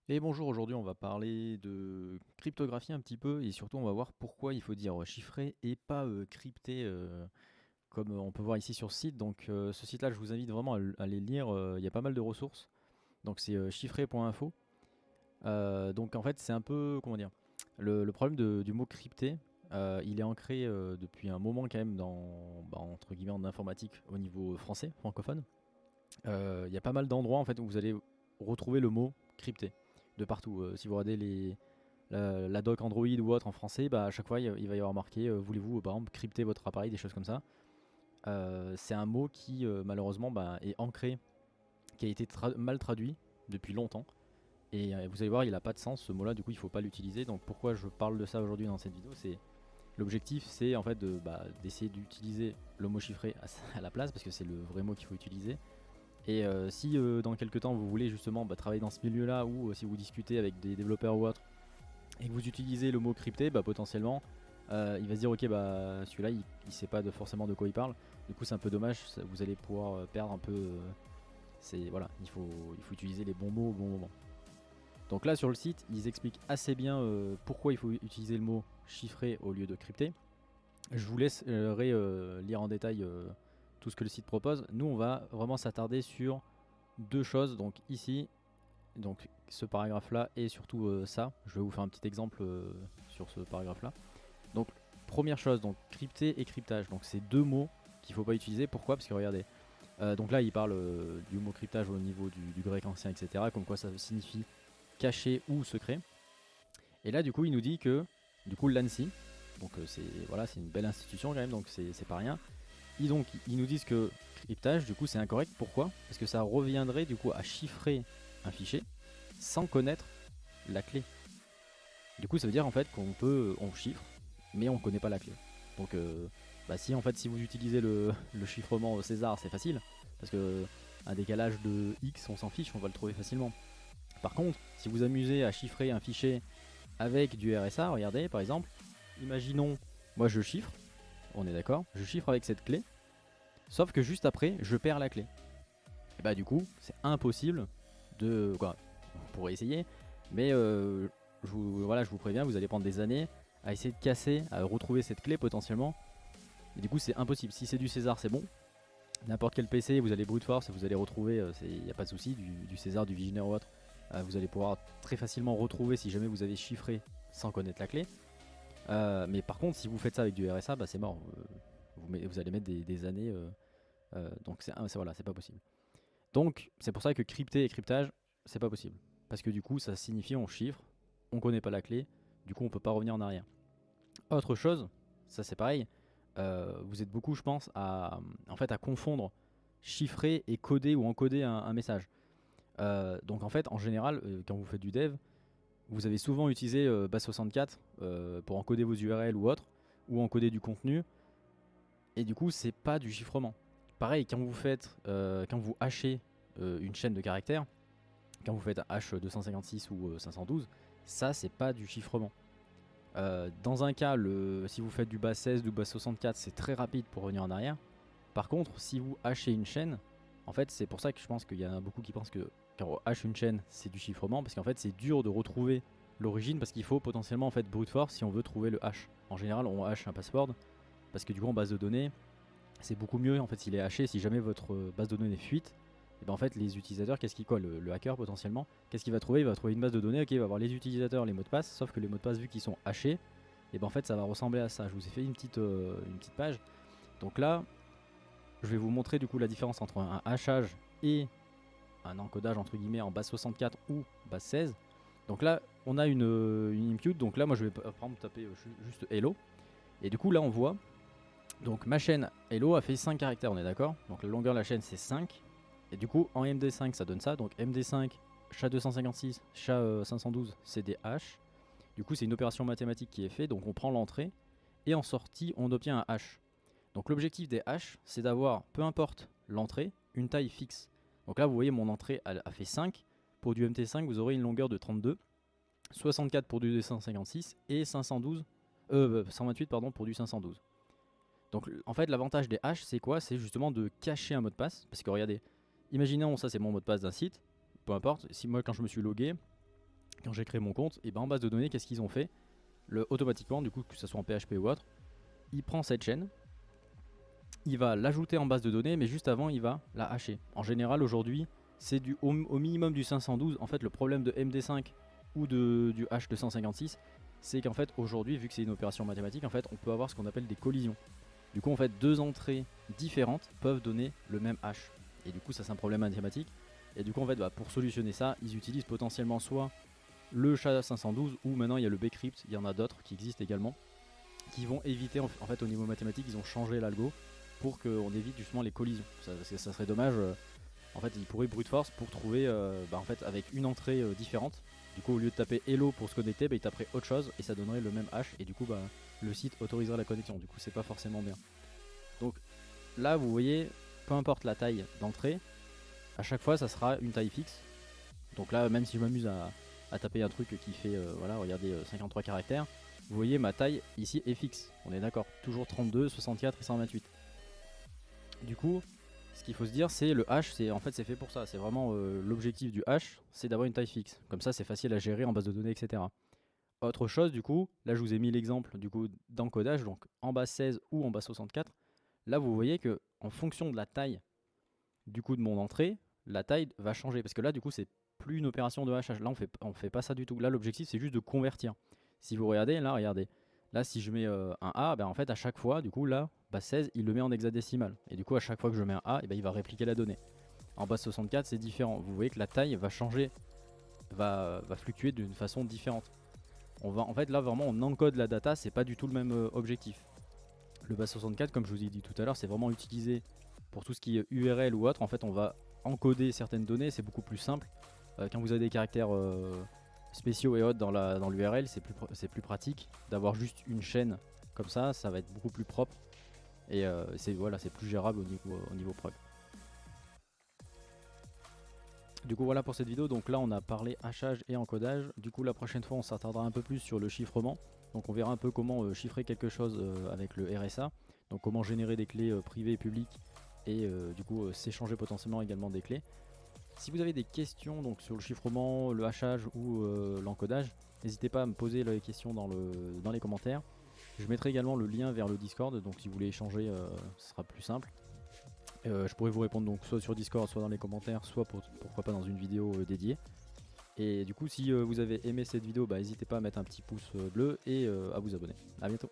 Et bonjour, aujourd'hui on va parler de cryptographie un petit peu et surtout on va voir pourquoi il faut dire chiffré et pas crypté comme on peut voir ici sur ce site. Donc ce site là je vous invite vraiment à les lire, il y a pas mal de ressources. Donc c'est chiffré.info. Donc en fait c'est un peu, comment dire, le problème du mot crypté, il est ancré depuis un moment quand même dans, entre guillemets en informatique au niveau français, francophone. Il y a pas mal d'endroits en fait où vous allez retrouver le mot crypté de partout. Si vous regardez la doc Android ou autre en français, bah, à chaque fois il va y avoir marqué voulez-vous par exemple crypter votre appareil, des choses comme ça. C'est un mot qui malheureusement bah, est ancré, qui a été mal traduit depuis longtemps. Et vous allez voir, il n'a pas de sens ce mot-là, du coup il ne faut pas l'utiliser. Donc pourquoi je parle de ça aujourd'hui dans cette vidéo, c'est l'objectif, c'est en fait d'essayer d'utiliser le mot chiffré à la place, parce que c'est le vrai mot qu'il faut utiliser. Et si dans quelques temps vous voulez justement travailler dans ce milieu-là, ou si vous discutez avec des développeurs ou autres, et que vous utilisez le mot crypté, bah, potentiellement il va se dire ok bah celui-là il sait pas forcément de quoi il parle. Du coup c'est un peu dommage, vous allez pouvoir perdre un peu. C'est voilà, il faut utiliser les bons mots au bon moment. Donc là sur le site ils expliquent assez bien pourquoi il faut utiliser le mot chiffré au lieu de crypté. Je vous laisse lire en détail tout ce que le site propose. Nous on va vraiment s'attarder sur deux choses. Donc ici, donc ce paragraphe là et surtout ça. Je vais vous faire un petit exemple sur ce paragraphe là. Donc première chose, donc crypté et cryptage. Donc c'est deux mots qu'il ne faut pas utiliser. Pourquoi? Parce que regardez, donc là il parle du mot cryptage au niveau du grec ancien, etc. Comme quoi ça signifie caché ou secret. Et là du coup il nous dit que du coup l'ANSI, donc c'est voilà, c'est une belle institution quand même, donc c'est pas rien. Ils nous disent que cryptage, du coup, c'est incorrect. Pourquoi? Parce que ça reviendrait du coup à chiffrer un fichier sans connaître la clé. Du coup, ça veut dire en fait on chiffre, mais on connaît pas la clé. Donc, bah si en fait si vous utilisez le chiffrement César, c'est facile parce que un décalage de x, on s'en fiche, on va le trouver facilement. Par contre, si vous amusez à chiffrer un fichier avec du RSA, regardez par exemple, imaginons, moi je chiffre, on est d'accord, je chiffre avec cette clé, sauf que juste après, je perds la clé. Et bah du coup, c'est impossible de... Quoi, on pourrait essayer, mais voilà, je vous préviens, vous allez prendre des années à essayer de casser, à retrouver cette clé potentiellement. Et du coup, c'est impossible. Si c'est du César, c'est bon. N'importe quel PC, vous allez brute force et vous allez retrouver, il n'y a pas de souci, du César, du Visionnaire ou autre. Vous allez pouvoir très facilement retrouver si jamais vous avez chiffré sans connaître la clé. Mais par contre, si vous faites ça avec du RSA, bah c'est mort. Vous allez mettre des années. Donc voilà, c'est pas possible. Donc c'est pour ça que crypter et cryptage, c'est pas possible. Parce que du coup, ça signifie on chiffre, on connaît pas la clé, du coup on peut pas revenir en arrière. Autre chose, ça c'est pareil, vous êtes beaucoup je pense en fait, à confondre chiffrer et coder ou encoder un message. Donc en fait en général quand vous faites du dev, vous avez souvent utilisé base64 pour encoder vos URL ou autre, ou encoder du contenu, et du coup c'est pas du chiffrement. Pareil quand vous hachez une chaîne de caractères, quand vous faites H256 ou 512, ça c'est pas du chiffrement. Dans un cas, si vous faites du base 16 ou base 64, c'est très rapide pour revenir en arrière. Par contre, si vous hachez une chaîne, en fait, c'est pour ça que je pense qu'il y en a beaucoup qui pensent que quand on hache une chaîne, c'est du chiffrement, parce qu'en fait, c'est dur de retrouver l'origine, parce qu'il faut potentiellement en fait brute force si on veut trouver le hash. En général, on hache un password, parce que du coup, en base de données, c'est beaucoup mieux en fait s'il est haché. Si jamais votre base de données fuite, et ben en fait les utilisateurs, qu'est-ce qu'il quoi le hacker potentiellement, qu'est-ce qu'il va trouver? Il va trouver une base de données, ok, il va avoir les utilisateurs, les mots de passe, sauf que les mots de passe vu qu'ils sont hachés, et ben en fait ça va ressembler à ça. Je vous ai fait une petite page. Donc là, je vais vous montrer du coup la différence entre un hachage et un encodage entre guillemets en base 64 ou base 16. Donc là, on a une impute. Donc là, moi je vais par exemple taper juste hello. Et du coup, là, on voit donc ma chaîne Hello a fait 5 caractères, on est d'accord? Donc la longueur de la chaîne c'est 5. Et du coup en MD5 ça donne ça. Donc MD5, SHA-256, SHA-512 c'est des hash. Du coup c'est une opération mathématique qui est faite. Donc on prend l'entrée et en sortie on obtient un hash. Donc l'objectif des hash c'est d'avoir, peu importe l'entrée, une taille fixe. Donc là vous voyez mon entrée a fait 5. Pour du MT5 vous aurez une longueur de 32, 64 pour du 256 et 128 pardon, pour du 512. Donc en fait l'avantage des hashes c'est quoi? C'est justement de cacher un mot de passe. Parce que regardez, imaginons ça c'est mon mot de passe d'un site, peu importe, si moi quand je me suis logué, quand j'ai créé mon compte, et ben en base de données, qu'est-ce qu'ils ont fait? Automatiquement, du coup, que ce soit en PHP ou autre, il prend cette chaîne, il va l'ajouter en base de données, mais juste avant, il va la hacher. En général, aujourd'hui, c'est au minimum du 512. En fait, le problème de MD5 ou du H256, c'est qu'en fait, aujourd'hui, vu que c'est une opération mathématique, en fait, on peut avoir ce qu'on appelle des collisions. Du coup, en fait, deux entrées différentes peuvent donner le même hash. Et du coup, ça, c'est un problème mathématique. Et du coup, en fait, pour solutionner ça, ils utilisent potentiellement soit le SHA-512 ou maintenant il y a le bcrypt, il y en a d'autres qui existent également, qui vont éviter, en fait, au niveau mathématique, ils ont changé l'algo pour qu'on évite justement les collisions. Parce que ça serait dommage, en fait, ils pourraient brute force pour trouver, en fait, avec une entrée différente. Du coup, au lieu de taper hello pour se connecter, il taperait autre chose et ça donnerait le même hash. Et du coup, le site autoriserait la connexion. Du coup, c'est pas forcément bien. Donc là, vous voyez, peu importe la taille d'entrée, à chaque fois, ça sera une taille fixe. Donc là, même si je m'amuse à taper un truc qui fait, voilà, regardez, 53 caractères, vous voyez, ma taille ici est fixe. On est d'accord, toujours 32, 64 et 128. Du coup, ce qu'il faut se dire, c'est le hash, en fait, c'est fait pour ça. C'est vraiment l'objectif du hash, c'est d'avoir une taille fixe. Comme ça, c'est facile à gérer en base de données, etc. Autre chose, du coup, là, je vous ai mis l'exemple du coup d'encodage, donc en base 16 ou en base 64. Là, vous voyez que en fonction de la taille du coup de mon entrée, la taille va changer. Parce que là, du coup, c'est plus une opération de hachage. Là, on fait pas ça du tout. Là, l'objectif, c'est juste de convertir. Si vous regardez, là, regardez. Là, si je mets un A, en fait, à chaque fois, du coup, là, base 16, il le met en hexadécimal. Et du coup, à chaque fois que je mets un A, il va répliquer la donnée. En base 64, c'est différent. Vous voyez que la taille va changer, va fluctuer d'une façon différente. En fait, là, vraiment, on encode la data, c'est pas du tout le même objectif. Le base 64, comme je vous ai dit tout à l'heure, c'est vraiment utilisé pour tout ce qui est URL ou autre. En fait, on va encoder certaines données, c'est beaucoup plus simple. Quand vous avez des caractères spéciaux et autres dans l'URL, c'est plus pratique d'avoir juste une chaîne comme ça va être beaucoup plus propre et c'est plus gérable au niveau prog. Du coup voilà pour cette vidéo, donc là on a parlé hachage et encodage. Du coup la prochaine fois on s'attardera un peu plus sur le chiffrement. Donc on verra un peu comment chiffrer quelque chose avec le RSA. Donc comment générer des clés privées et publiques et du coup s'échanger potentiellement également des clés. Si vous avez des questions donc, sur le chiffrement, le hachage ou l'encodage, n'hésitez pas à me poser les questions dans les commentaires. Je mettrai également le lien vers le Discord, donc si vous voulez échanger, ce sera plus simple. Je pourrais vous répondre donc soit sur Discord, soit dans les commentaires, soit pourquoi pas dans une vidéo dédiée. Et du coup, si vous avez aimé cette vidéo, n'hésitez pas à mettre un petit pouce bleu et à vous abonner. A bientôt.